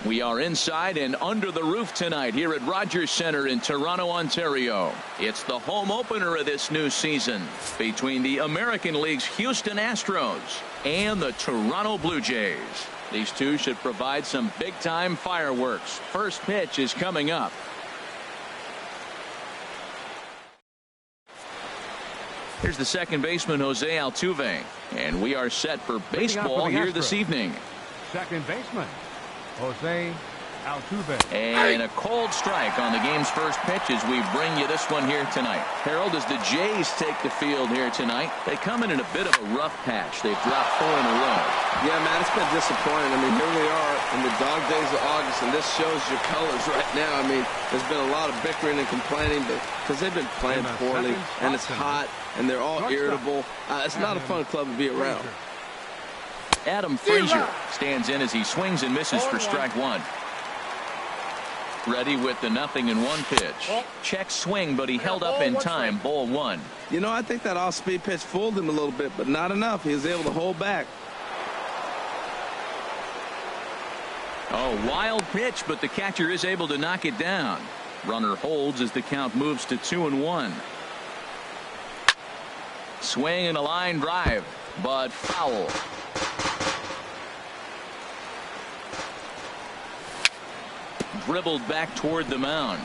We are inside and under the roof tonight here at Rogers Centre in Toronto, Ontario. It's the home opener of this new season between the American League's Houston Astros and the Toronto Blue Jays. These two should provide some big-time fireworks. First pitch is coming up. Here's the second baseman, Jose Altuve. And we are set for baseball here this evening. Second baseman, Jose Altuve. And a cold strike on the game's first pitch as we bring you this one here tonight. Harold, as the Jays take the field here tonight, they come in a bit of a rough patch. They've dropped 4 in a row. Yeah, man, it's been disappointing. I mean, here we are in the dog days of August, and this shows your colors right now. I mean, there's been a lot of bickering and complaining because they've been playing poorly, and it's hot, and they're all irritable. It's not a fun club to be around. Adam Frazier stands in as he swings and misses for strike 1. Ready with the 0-1 pitch. Check swing, but he held up in time. Ball 1. You know, I think that off-speed pitch fooled him a little bit, but not enough. He was able to hold back. Oh, wild pitch, but the catcher is able to knock it down. Runner holds as the count moves to 2-1. Swing and a line drive, but foul. Dribbled back toward the mound.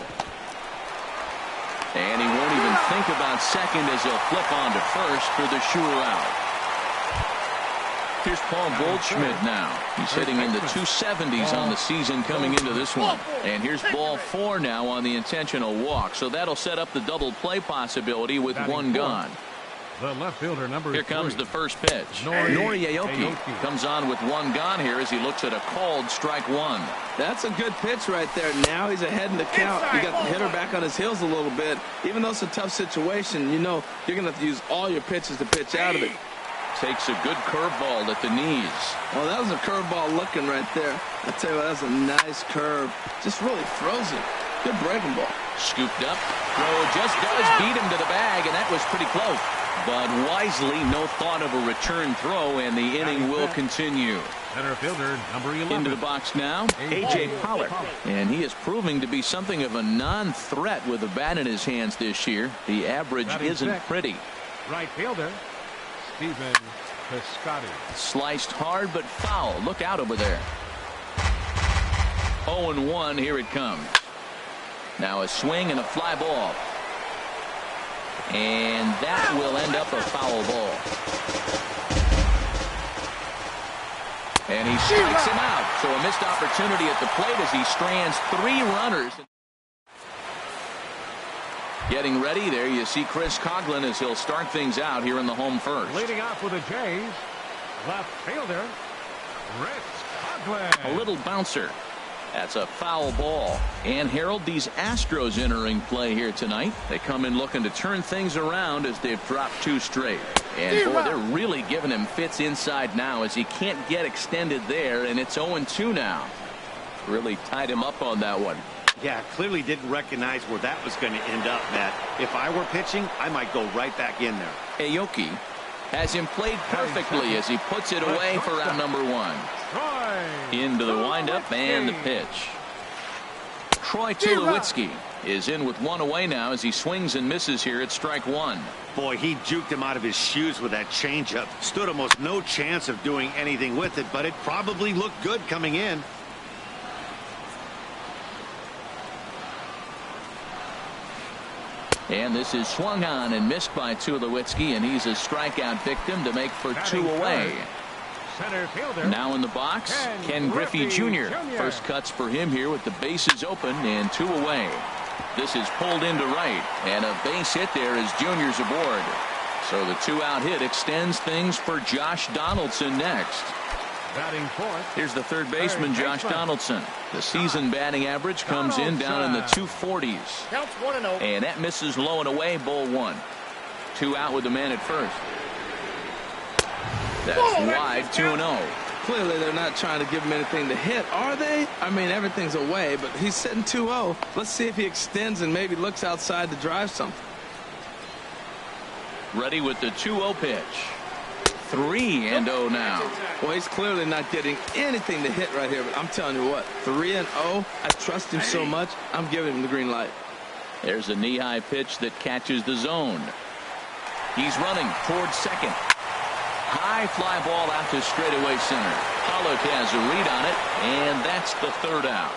And he won't even think about second as he'll flip on to first for the sure out. Here's Paul Goldschmidt now. He's hitting in the 270s on the season coming into this one. And here's ball 4 now on the intentional walk. So that'll set up the double play possibility with one gone. The left fielder, number Here comes the first pitch. Nori Aoki comes on with one gone here as he looks at a called strike 1. That's a good pitch right there. Now he's ahead in the count. You got the hitter back on his heels a little bit. Even though it's a tough situation, you know you're going to have to use all your pitches to pitch out of it. Takes a good curveball at the knees. Oh, that was a curveball looking right there. I tell you what, that's a nice curve. Just really throws it. Good breaking ball. Scooped up. Throw just does beat him to the bag, and that was pretty close. But wisely, no thought of a return throw, and the inning will continue. Center fielder, number 11. Into the box now, A.J. Pollard. And he is proving to be something of a non-threat with a bat in his hands this year. The average isn't pretty. Right fielder, Stephen Piscotty. Sliced hard, but foul. Look out over there. 0-1, here it comes. Now a swing and a fly ball. And that will end up a foul ball. And he strikes him out. So a missed opportunity at the plate as he strands 3 runners. Getting ready there, you see Chris Coughlin as he'll start things out here in the home first. Leading off with the Jays, left fielder, Chris Coughlin. A little bouncer. That's a foul ball. And Harold, these Astros entering play here tonight. They come in looking to turn things around as they've dropped 2 straight. And boy, they're really giving him fits inside now as he can't get extended there, and it's 0-2 now. Really tied him up on that one. Yeah, clearly didn't recognize where that was going to end up, Matt. If I were pitching, I might go right back in there. Aoki has him played perfectly as he puts it away for round number 1. Into the windup and the pitch. Troy Tulowitzki is in with 1 away now as he swings and misses here at strike 1. Boy, he juked him out of his shoes with that changeup. Stood almost no chance of doing anything with it, but it probably looked good coming in. And this is swung on and missed by Tulowitzki, and he's a strikeout victim to make for 2 away. Center fielder. Now in the box, Ken Griffey Jr. First cuts for him here with the bases open and 2 away. This is pulled into right, and a base hit there as Junior's aboard. So the 2-out hit extends things for Josh Donaldson next. Batting fourth. Here's the third baseman, Josh Donaldson. The season batting average comes in down in the 240s. Counts 1-0. And that misses low and away, ball 1. 2 out with the man at first. That's wide, 2-0. Clearly, they're not trying to give him anything to hit, are they? I mean, everything's away, but he's sitting 2-0. Let's see if he extends and maybe looks outside to drive something. Ready with the 2-0 pitch. 3-0 now. Well, he's clearly not getting anything to hit right here, but I'm telling you what, 3-0, I trust him so much, I'm giving him the green light. There's a knee-high pitch that catches the zone. He's running towards second. High fly ball out to straightaway center. Pollock has a read on it, and that's the 3rd out.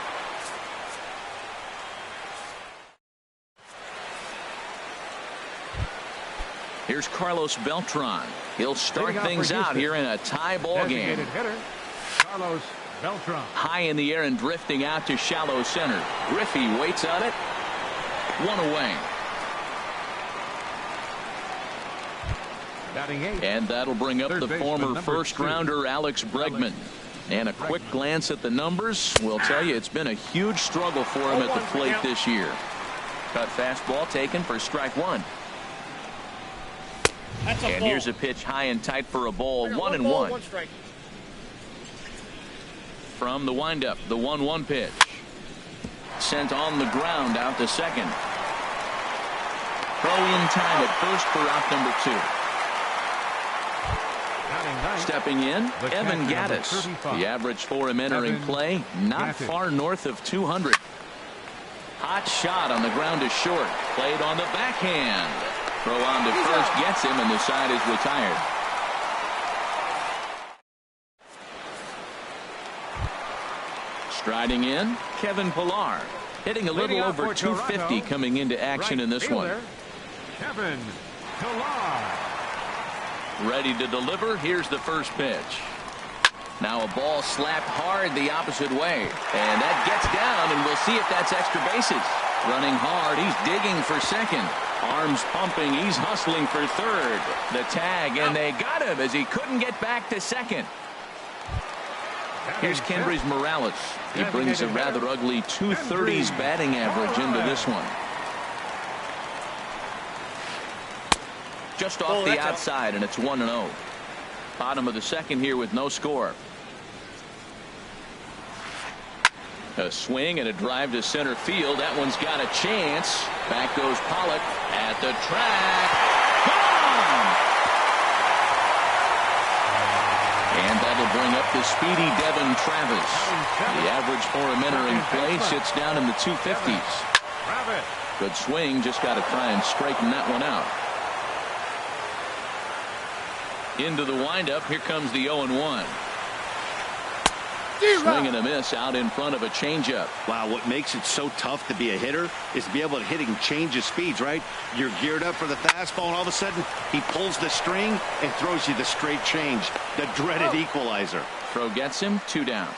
Here's Carlos Beltran. He'll start things out here in a tie ball game. Hitter, Carlos Beltran. High in the air and drifting out to shallow center. Griffey waits on it. 1 away. And that'll bring up the former first-rounder Alex Bregman. And a quick glance at the numbers will tell you it's been a huge struggle for him at the plate this year. Cut fastball taken for strike 1. And here's a pitch high and tight for a ball. 1-1. From the windup, the 1-1 pitch. Sent on the ground out to second. Throw in time at first for out number 2. Stepping in, Evan Gaddis. The average for him entering play, not far north of 200. Hot shot on the ground is short. Played on the backhand. Throw on to first gets him, and the side is retired. Striding in, Kevin Pillar. Hitting a little over 250 coming into action in this one. Kevin Pillar. Ready to deliver. Here's the first pitch. Now a ball slapped hard the opposite way. And that gets down, and we'll see if that's extra bases. Running hard. He's digging for second. Arms pumping. He's hustling for third. The tag, and they got him as he couldn't get back to second. Here's Kendrys Morales. He brings a rather ugly 230s batting average into this one. Just off the outside, and it's 1-0. Bottom of the second here with no score. A swing and a drive to center field. That one's got a chance. Back goes Pollock at the track. Gone! And that'll bring up the speedy Devin Travis. The average for him entering play sits down in the 250s. Good swing. Just got to try and straighten that one out. Into the windup. Here comes the 0-1. Swing and a miss out in front of a changeup. Wow, what makes it so tough to be a hitter is to be able to hitting change of speeds, right? You're geared up for the fastball, and all of a sudden he pulls the string and throws you the straight change, the dreaded equalizer. Throw gets him. 2 down.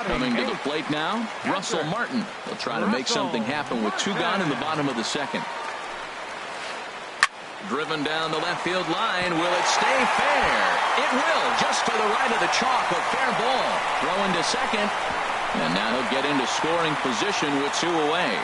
Coming to the plate now, Russell Martin. He'll try to make something happen with 2 gone in the bottom of the second. Driven down the left field line. Will it stay fair? It will, just to the right of the chalk. A fair ball. Throwing to second. And now he'll get into scoring position with 2 away.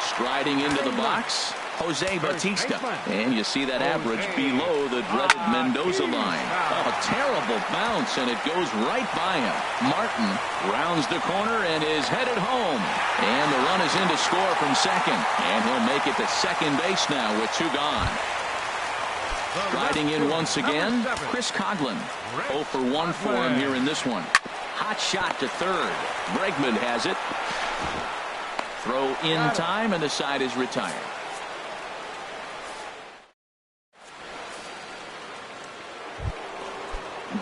Striding into the box, Jose Bautista. And you see that average below the dreaded Mendoza line. Oh, a terrible bounce, and it goes right by him. Martin rounds the corner and is headed home. And the run is in to score from second. And he'll make it to second base now with 2 gone. Riding in once again, Chris Coghlan. 0 for 1 for him here in this one. Hot shot to third. Bregman has it. Throw in time, and the side is retired.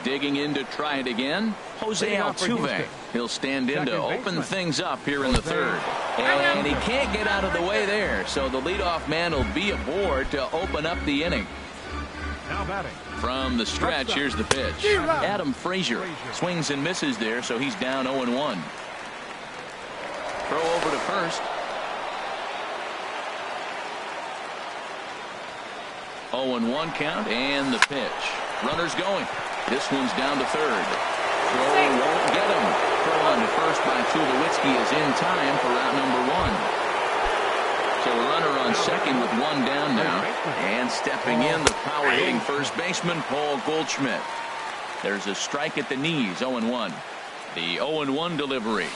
Digging in to try it again, Jose Altuve. He'll stand in to open things up here in the third. And he can't get out of the way there, so the leadoff man will be aboard to open up the inning. Now batting. From the stretch, here's the pitch. Adam Frazier swings and misses there, so he's down 0-1. Throw over to first. 0-1 count, and the pitch. Runners going. This one's down to third. Throw won't get him. Throw on to first by Tulowitzki is in time for route number 1. So a runner on second with 1 down now. And stepping in, the power-hitting first baseman, Paul Goldschmidt. There's a strike at the knees, 0-1. The 0-1 delivery.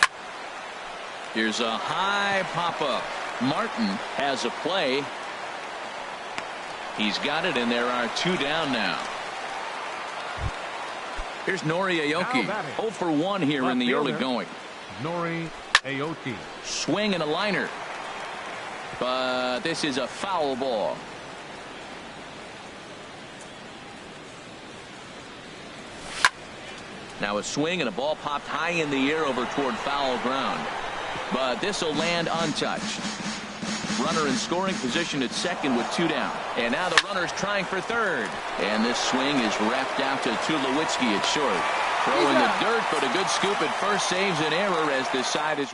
Here's a high pop-up. Martin has a play. He's got it, and there are 2 down now. Here's Nori Aoki. 0 for 1 here in the early going. Nori Aoki. Swing and a liner. But this is a foul ball. Now a swing and a ball popped high in the air over toward foul ground. But this will land untouched. Runner in scoring position at second with 2 down. And now the runner's trying for third. And this swing is wrapped out to Tulowitzki at short. Throw in the dirt, but a good scoop at first saves an error as this side is.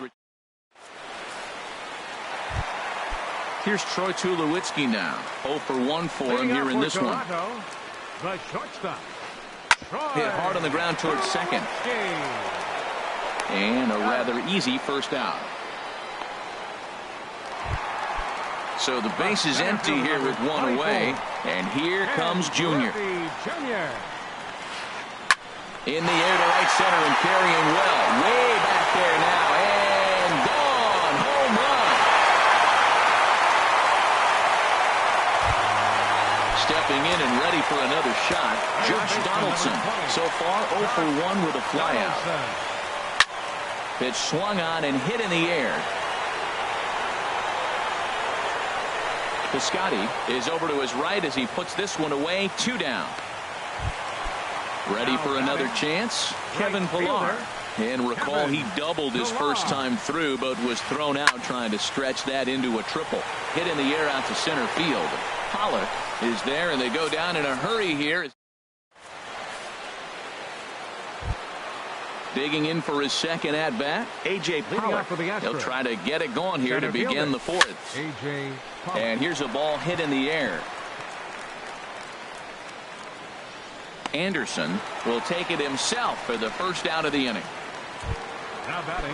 Here's Troy Tulowitzki now. 0 for 1 for him here in this one. The shortstop. Hit hard on the ground towards second. And a rather easy first out. So the base is empty here with 1 away. And here comes Junior. In the air to right center and carrying well. Way back there now. And gone. Home run. Stepping in and ready for another shot, Josh Donaldson. So far 0 for 1 with a flyout. Pitch swung on and hit in the air. Piscotty is over to his right as he puts this one away. 2 down. Ready for another chance, Kevin Pillar. And recall he doubled his first time through, but was thrown out trying to stretch that into a triple. Hit in the air out to center field. Pollock is there, and they go down in a hurry here. Digging in for his second at-bat, A.J. Pollock. He'll try to get it going here to begin the 4th. And here's a ball hit in the air. Anderson will take it himself for the first out of the inning.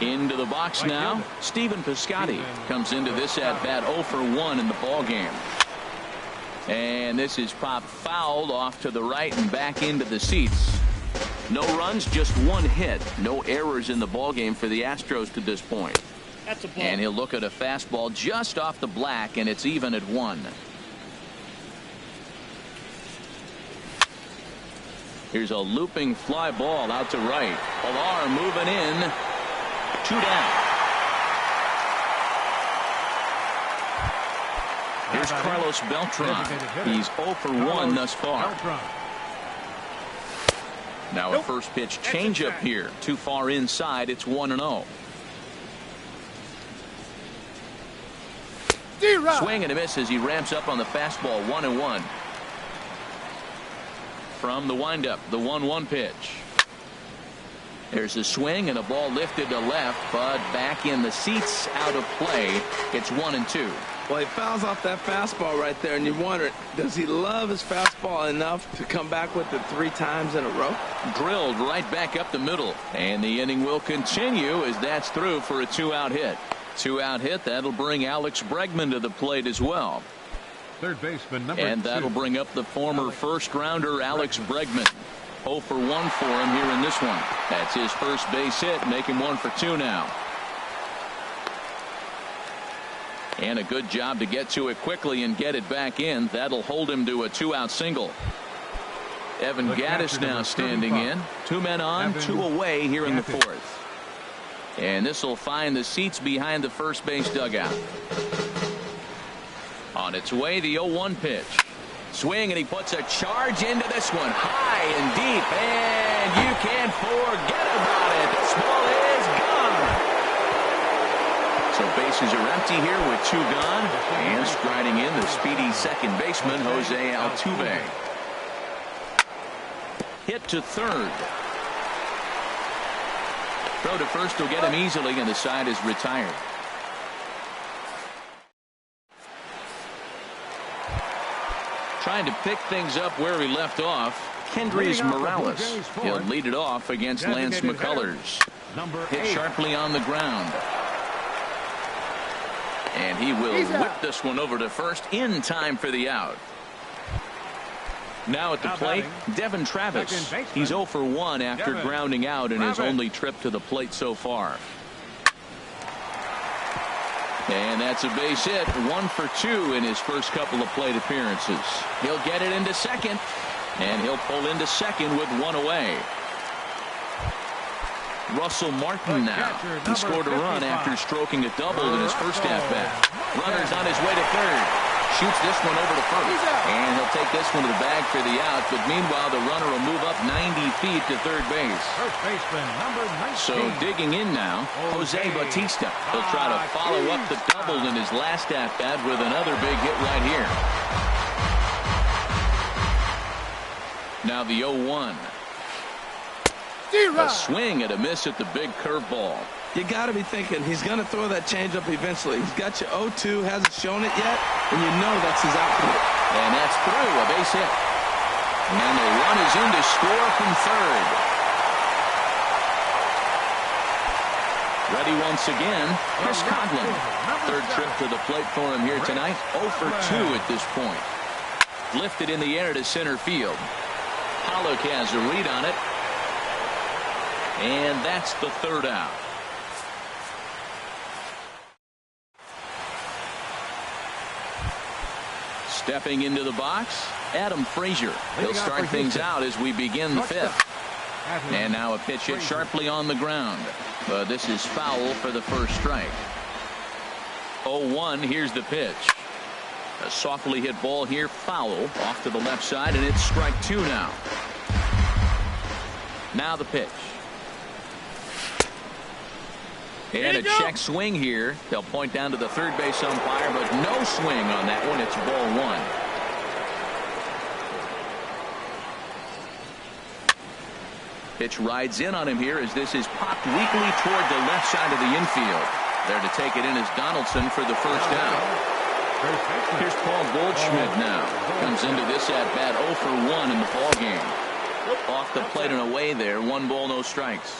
Into the box now, Stephen Piscotty comes into this at-bat 0 for 1 in the ball game. And this is popped fouled off to the right and back into the seats. No runs, just 1 hit. No errors in the ball game for the Astros to this point. And he'll look at a fastball just off the black, and it's even at 1. Here's a looping fly ball out to right. Pillar moving in. 2 down. Here's Carlos Beltran. He's 0 for 1 thus far. Now a first pitch changeup here. Too far inside. It's 1-0. Swing and a miss as he ramps up on the fastball. 1-1. From the windup, the 1-1 pitch. There's a swing and a ball lifted to left, but back in the seats, out of play. It's 1-2. Well, he fouls off that fastball right there, and you wonder, does he love his fastball enough to come back with it 3 times in a row? Drilled right back up the middle, and the inning will continue as that's through for a 2-out hit. 2-out hit, that'll bring Alex Bregman to the plate as well. Third baseman number 2. And that'll bring up the former first-rounder Alex Bregman. 0 for 1 for him here in this one. That's his first base hit, making 1 for 2 now. And a good job to get to it quickly and get it back in. That'll hold him to a 2-out single. Evan Gattis now standing in. 2 men on, 2 away here in the 4th. And this will find the seats behind the first base dugout. On its way, the 0-1 pitch. Swing, and he puts a charge into this one. High and deep, and you can't forget about it. This ball is gone. So bases are empty here with 2 gone. And striding in the speedy second baseman, Jose Altuve. Hit to third. Throw to first will get him easily, and the side is retired. Trying to pick things up where he left off, Kendrys Morales. He'll lead it off against Lance McCullers. Hit sharply on the ground. And he will whip this one over to first in time for the out. Now at the plate, Devin Travis. He's 0 for 1 after grounding out in his only trip to the plate so far. And that's a base hit. 1 for 2 in his first couple of plate appearances. He'll get it into second. And he'll pull into second with 1 away. Russell Martin now. He scored a run after stroking a double in his first at-bat. Runner's on his way to third. Shoots this one over to first. And he'll take this one to the bag for the out. But meanwhile, the runner will move up 90 feet to third base. First baseman, number 19. So digging in now, Jose Bautista. He'll try to follow up the double in his last at-bat with another big hit right here. Now the 0-1. A swing and a miss at the big curveball. You got to be thinking he's going to throw that changeup eventually. He's got you 0-2, hasn't shown it yet, and you know that's his output. And that's through, a base hit. And the run is in to score from third. Ready once again, Chris Coghlan. Third trip to the plate for him here tonight. 0 for 2 at this point. Lifted in the air to center field. Pollock has a read on it. And that's the third out. Stepping into the box, Adam Frazier. He'll start things out as we begin the fifth. And now a pitch hit sharply on the ground. But this is foul for the first strike. 0-1, here's the pitch. A softly hit ball here, foul, off to the left side, and it's strike 2 now. Now the pitch. And a check swing here. They'll point down to the third base umpire, but no swing on that one. It's ball 1. Pitch rides in on him here as this is popped weakly toward the left side of the infield. There to take it in is Donaldson for the first down. Here's Paul Goldschmidt now. Comes into this at bat 0 for 1 in the ball game. Off the plate and away there. 1 ball, no strikes.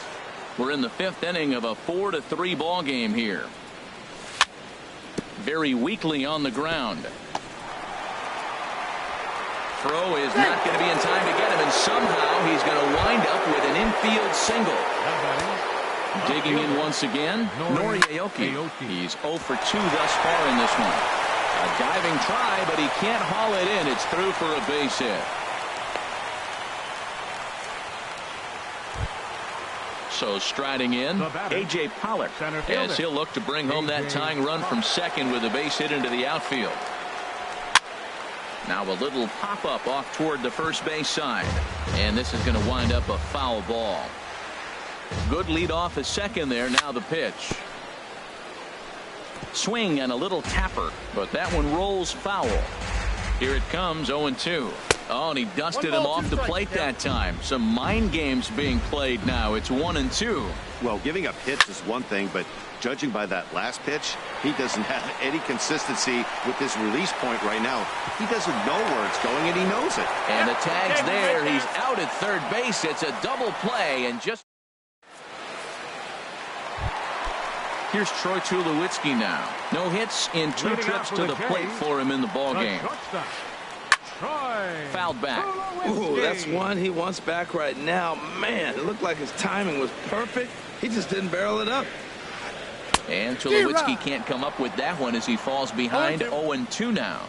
We're in the 5th inning of a 4-3 ball game here. Very weakly on the ground. Throw is not going to be in time to get him, and somehow he's going to wind up with an infield single. Digging in once again, Nori Aoki. He's 0 for 2 thus far in this one. A diving try, but he can't haul it in. It's through for a base hit. So striding in, A.J. Pollock, as he'll look to bring home that tying run from second with a base hit into the outfield. Now a little pop-up off toward the first base side. And this is going to wind up a foul ball. Good lead off at second there. Now the pitch. Swing and a little tapper, but that one rolls foul. Here it comes, 0-2. Oh, and he dusted him off the plate that time. Some mind games being played now. It's 1-2. Well, giving up hits is one thing, but judging by that last pitch, he doesn't have any consistency with this release point right now. He doesn't know where it's going, and he knows it. And the tag's there. He's out at third base. It's a double play, and just... Here's Troy Tulowitzki now. No hits in 2 trips to the plate for him in the ballgame. Fouled back. Ooh, that's one he wants back right now. Man, it looked like his timing was perfect. He just didn't barrel it up. And Tulowitzki can't come up with that one as he falls behind. 0-2 now.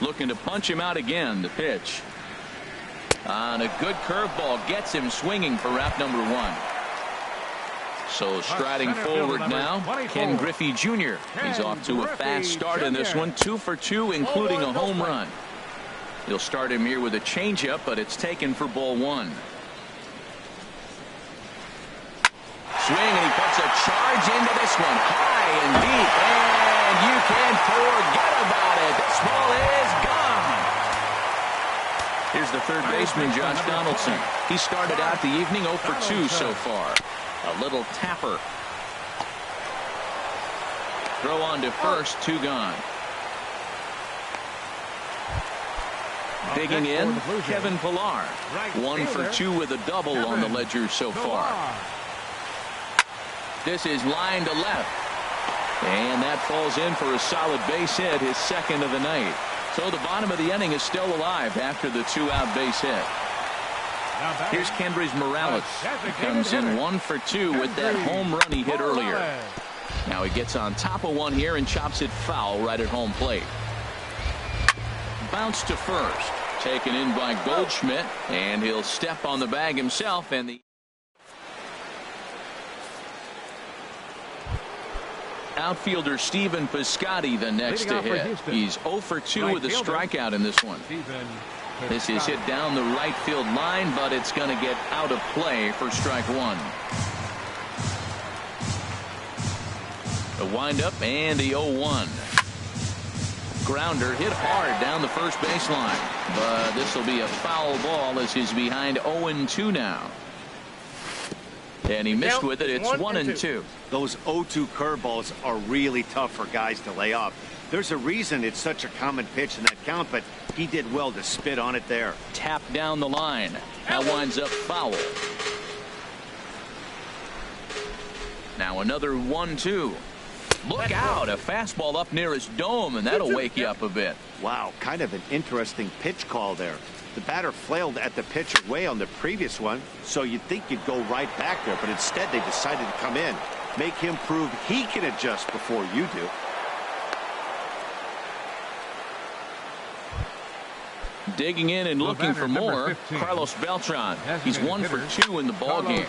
Looking to punch him out again. The pitch. On a good curveball gets him swinging for wrap number 1. So striding forward now, Ken Griffey Jr. He's off to a fast start in this one. 2 for 2, including a home run. He'll start him here with a changeup, but it's taken for ball 1. Swing, and he puts a charge into this one. High and deep, and you can forget about it. This ball is gone. Here's the third baseman, Josh Donaldson. He started out the evening 0 for 2 so far. A little tapper. Throw on to first, 2 gone. Digging in, Kevin Pillar. 1 for 2 with a double on the ledger so far. This is line to left. And that falls in for a solid base hit, his second of the night. So the bottom of the inning is still alive after the 2-out base hit. Here's Kendrys Morales. He comes in 1 for 2 with that home run he hit earlier. Now he gets on top of one here and chops it foul right at home plate. Bounce to first. Taken in by Goldschmidt, and he'll step on the bag himself, and the outfielder Stephen Piscotty the next to hit. He's 0 for 2 with a strikeout in this one. This is hit down the right field line, but it's going to get out of play for strike one. The windup and the 0-1. Grounder hit hard down the first baseline, but this will be a foul ball as he's behind 0-2 now. And he missed with it. It's 1-2. Those 0-2 curveballs are really tough for guys to lay off. There's a reason it's such a common pitch in that count, but he did well to spit on it there. Tap down the line. That winds up foul. Now another 1-2. Look out, a fastball up near his dome, and that'll wake you up a bit. Wow, kind of an interesting pitch call there. The batter flailed at the pitcher way on the previous one, so you'd think you'd go right back there, but instead they decided to come in, make him prove he can adjust before you do. Digging in and looking for more, Carlos Beltran. He's 1 for 2 in the ball game.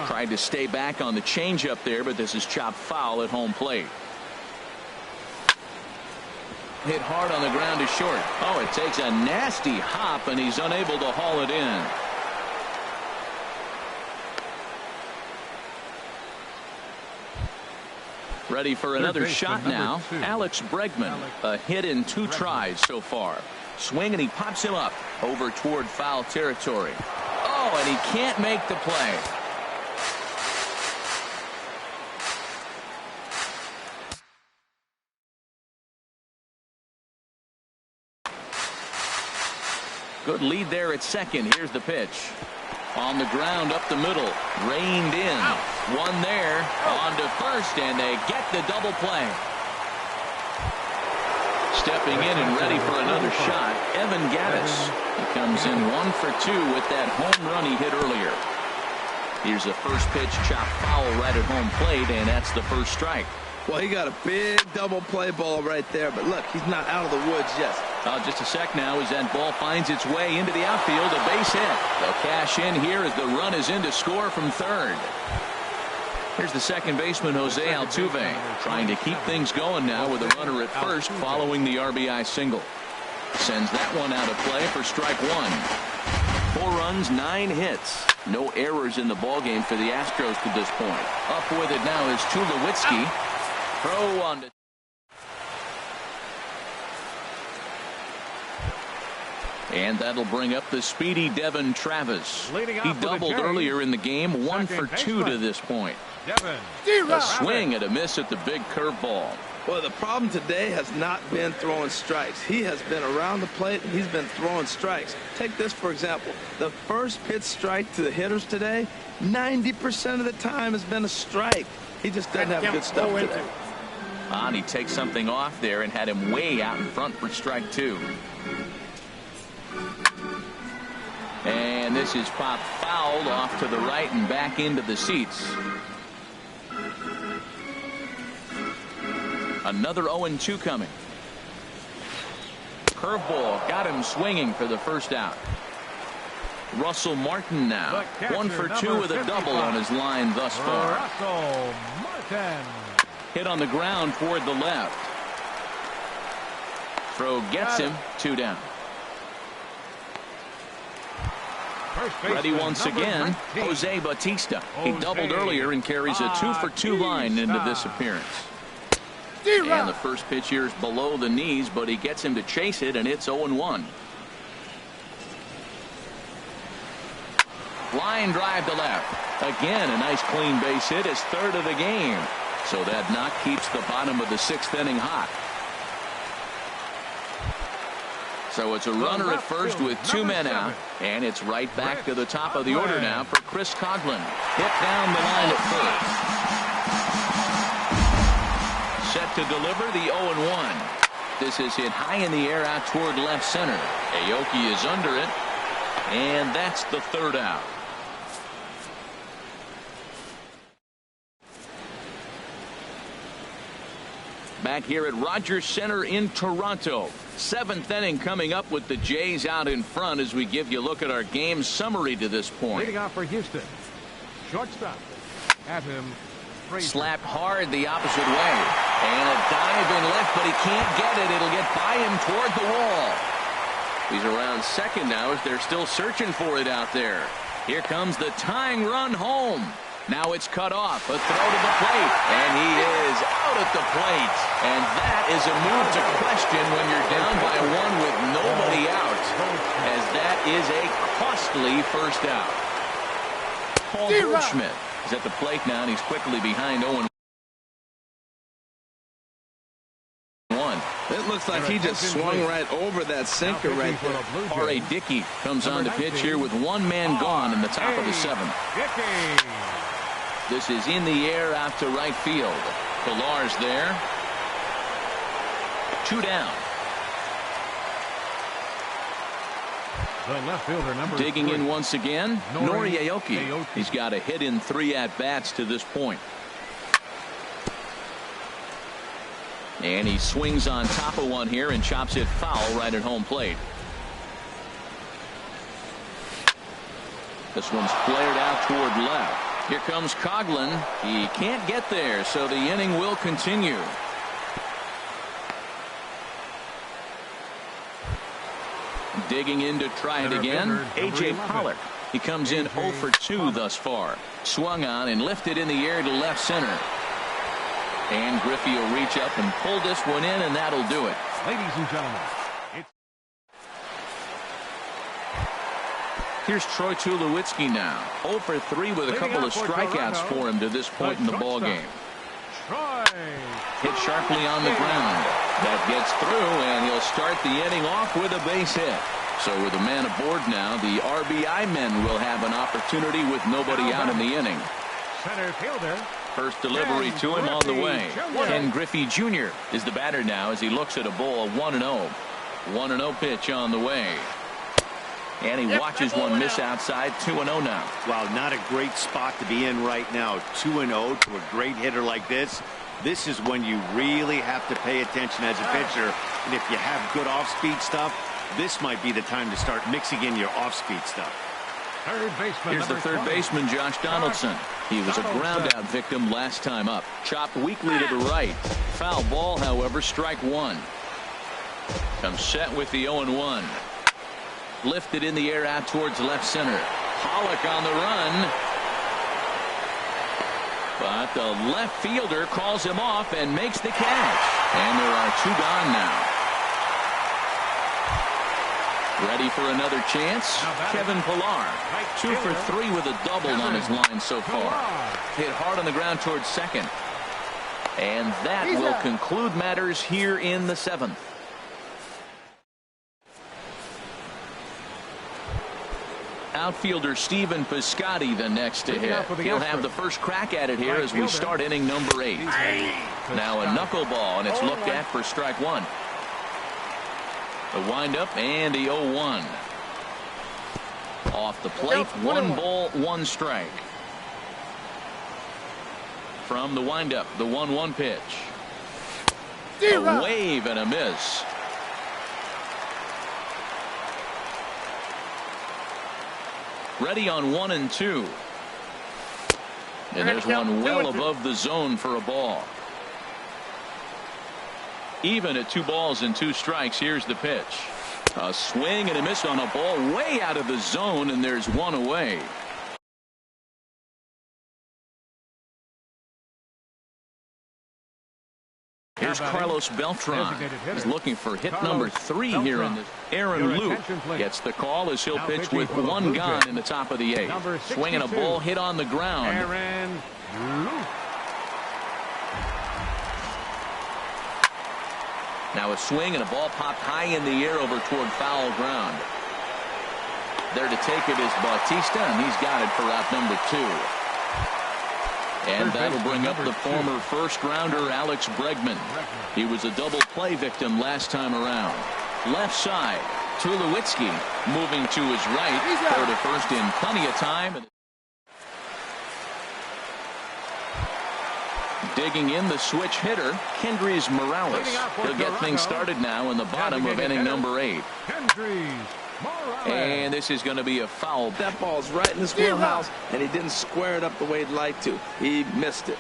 Tried to stay back on the changeup there, but this is chopped foul at home plate. Hit hard on the ground to short. Oh, it takes a nasty hop, and he's unable to haul it in. Ready for another shot now. Alex Bregman, a hit in 2 tries so far. Swing, and he pops him up over toward foul territory. Oh, and he can't make the play. Good lead there at second. Here's the pitch. On the ground up the middle. Reined in. One there. On to first, and they get the double play. Stepping in and ready for another shot, Evan Gattis. He comes in 1 for 2 with that home run he hit earlier. Here's a first pitch chop foul right at home plate, and that's the first strike. Well, he got a big double play ball right there, but look, he's not out of the woods yet. Just a sec now as that ball finds its way into the outfield, a base hit. They'll cash in here as the run is in to score from third. Here's the second baseman, Jose Altuve, trying to keep things going now with a runner at first following the RBI single. Sends that one out of play for strike one. 4 runs, 9 hits. No errors in the ballgame for the Astros to this point. Up with it now is Tulowitzki. Throw on to and that'll bring up the speedy Devin Travis. He doubled earlier in the game, 1 for 2 to this point. A swing and a miss at the big curveball. Well, the problem today has not been throwing strikes. He has been around the plate, and he's been throwing strikes. Take this, for example. The first pitch strike to the hitters today, 90% of the time has been a strike. He just doesn't have good stuff today. And he takes something off there and had him way out in front for strike 2. And this is popped fouled off to the right and back into the seats. Another 0-2 coming. Curveball got him swinging for the first out. Russell Martin now 1 for 2 with a double on his line thus far. Russell Martin. Hit on the ground toward the left. Throw gets him, 2 down. Ready once again, Jose Bautista. He doubled earlier and carries a 2 for 2 line into this appearance. And the first pitch here is below the knees, but he gets him to chase it, and it's 0-1. Line drive to left. Again, a nice clean base hit, his 3rd of the game. So that knock keeps the bottom of the 6th inning hot. So it's a runner at first with 2 men out, and it's right back to the top of the order now for Chris Coghlan. Hit down the line at first. Set to deliver the 0-1. This is hit high in the air out toward left center. Aoki is under it, and that's the 3rd out. back here at Rogers Center in Toronto. 7th inning coming up with the Jays out in front as we give you a look at our game summary to this point. Leading off for Houston. Shortstop. At him. Slapped hard the opposite way. And a diving lift, but he can't get it. It'll get by him toward the wall. He's around second now as they're still searching for it out there. Here comes the tying run home. Now it's cut off. A throw to the plate. And he is out at the plate. And that is a move to question when you're down by one with nobody out, as that is a costly first out. Paul Goldschmidt is at the plate now, and he's quickly behind 0-1. It looks like he just swung right over that sinker right there. R.A. Dickey comes on the pitch here with one man gone in the top of the 7th. This is in the air out to right field. Pilar's there. 2 down. The left fielder, number Digging 3. in once again, Nori Aoki. He's got a hit in 3 at-bats to this point. And he swings on top of one here and chops it foul right at home plate. This one's flared out toward left. Here comes Coughlin. He can't get there, so the inning will continue. Digging in to try it again, A.J. Pollock. He comes in 0 for 2 thus far. Swung on and lifted in the air to left center. And Griffey will reach up and pull this one in, and that'll do it. Ladies and gentlemen, here's Troy Tulowitzki now. 0 for 3 with a couple of strikeouts for him to this point in the ball game. Hit sharply on the ground. That gets through, and he'll start the inning off with a base hit. So with a man aboard now, the RBI men will have an opportunity with nobody out in the inning. Center fielder. First delivery to him on the way. Ken Griffey Jr. is the batter now as he looks at a ball of 1-0. 1-0 pitch on the way. And he watches one miss outside. 2-0 now. Wow, not a great spot to be in right now. 2-0 to a great hitter like this. This is when you really have to pay attention as a pitcher. And if you have good off-speed stuff, this might be the time to start mixing in your off-speed stuff. Third baseman. Here's the third baseman, Josh Donaldson. He was a ground-out victim last time up. Chopped weakly to the right. Foul ball, however, strike 1. Comes set with the 0-1. Lifted in the air out towards left center. Pollock on the run. But the left fielder calls him off and makes the catch. And there are 2 gone now. Ready for another chance? Kevin Pilar. 2 for 3 with a double on his line so far. Hit hard on the ground towards second. And that will conclude matters here in the 7th. Outfielder Stephen Piscotty the next to hit. He'll have the first crack at it here as we start inning number 8. Now a knuckleball, and it's looked at for strike 1. The windup and the 0-1. Off the plate, 1 ball, 1 strike. From the windup, the 1-1 pitch. A wave and a miss. Ready on 1 and 2. And there's one well above the zone for a ball. Even at 2 balls and 2 strikes. Here's the pitch. A swing and a miss on a ball way out of the zone, and there's 1 away. Here's Carlos Beltran. He's looking for hit number 3 here in this. Aaron Luke gets the call as he'll pitch with 1 gone in the top of the 8th. Swinging a ball hit on the ground. Aaron Luke. Now a swing and a ball popped high in the air over toward foul ground. There to take it is Bautista, and he's got it for out number 2. And that'll bring up the former first-rounder Alex Bregman. He was a double play victim last time around. Left side, Tulowitzki moving to his right. Throw to first in plenty of time. Digging in the switch hitter, Kendrys Morales. He'll get things started now in the bottom of inning number 8. And this is going to be a foul. That ball's right in his wheelhouse, and he didn't square it up the way he'd like to. He missed it.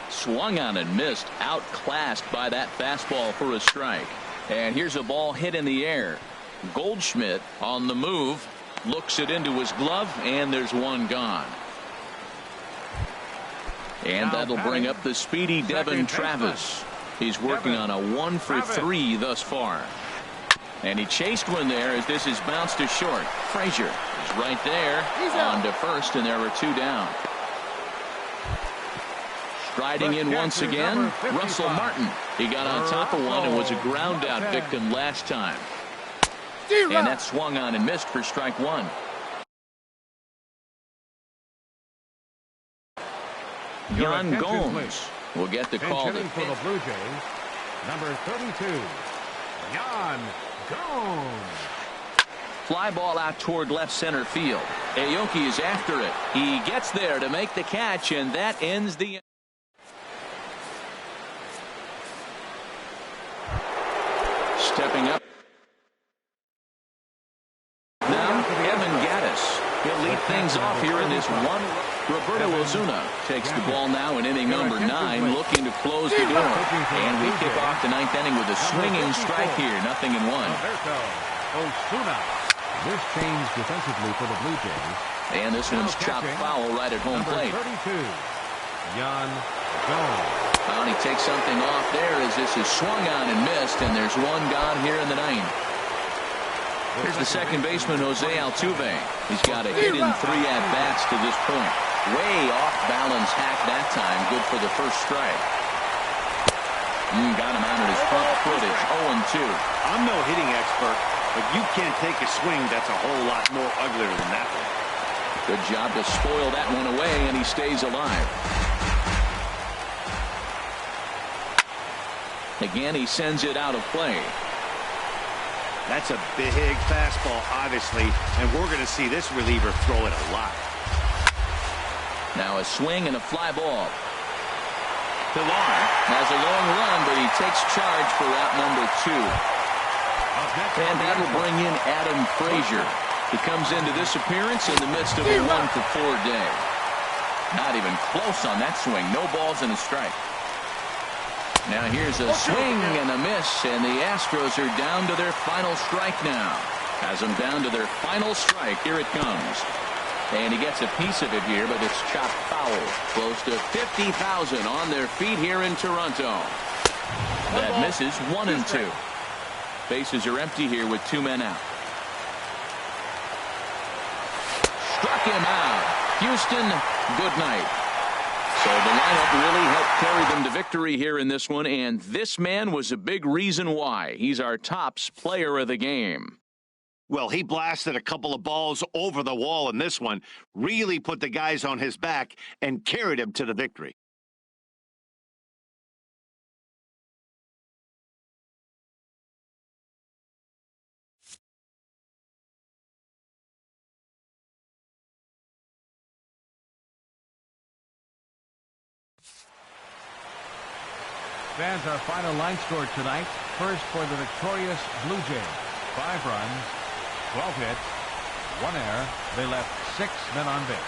Swung on and missed, outclassed by that fastball for a strike. And here's a ball hit in the air. Goldschmidt on the move, looks it into his glove, and there's one gone. And that'll bring up the speedy Devin Travis. He's working on a 1 for 3 thus far. And he chased one there as this is bounced to short. Frazier is right there on to first, and there are 2 down. Striding in once again, Russell Martin. He got on top of one and was a ground out victim last time. And that swung on and missed for strike 1. Jan Gomes will get the call. For the Blue Jays, number 32, Jan Gomes. Fly ball out toward left center field. Aoki is after it. He gets there to make the catch, and that ends the. Stepping up. Now, Evan Gaddis. He'll lead things off here in this one. Roberto Ozuna takes the ball now in inning number 9, looking to close the door. And we kick off the 9th inning with a swinging strike here, 0-1. Ozuna. This change defensively for the Blue Jays. And this one's chopped foul right at home plate. 32, Jan Gomes. Well, he takes something off there as this is swung on and missed, and there's one gone here in the 9th. Here's the second baseman, Jose Altuve. He's got a hit in 3 at-bats to this point. Way off balance hack that time. Good for the first strike. Got him out at his front foot. It's 0-2. I'm no hitting expert, but you can't take a swing that's a whole lot more uglier than that one. Good job to spoil that one away, and he stays alive. Again, he sends it out of play. That's a big fastball, obviously, and we're going to see this reliever throw it a lot. Now a swing and a fly ball. Pilar has a long run, but he takes charge for out number 2. And that will bring in Adam Frazier. He comes into this appearance in the midst of a 1 for 4 day. Not even close on that swing. No balls and a strike. Now here's a swing and a miss, and the Astros are down to their final strike now. Has them down to their final strike. Here it comes. And he gets a piece of it here, but it's chopped foul. Close to 50,000 on their feet here in Toronto. That misses 1-2. Bases are empty here with 2 men out. Struck him out. Houston, good night. So the lineup really helped carry them to victory here in this one, and this man was a big reason why. He's our tops player of the game. Well, he blasted a couple of balls over the wall in this one, really put the guys on his back, and carried him to the victory. Fans, our final line score tonight. First for the victorious Blue Jays. 5 runs, 12 hits, 1 error. They left 6 men on base.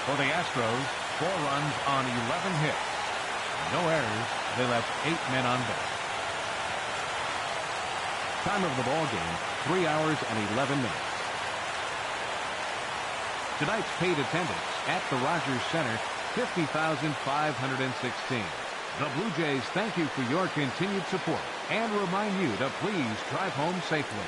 For the Astros, 4 runs on 11 hits. No errors. They left 8 men on base. Time of the ball game, 3 hours and 11 minutes. Tonight's paid attendance at the Rogers Center, 50,516. The Blue Jays thank you for your continued support and remind you to please drive home safely.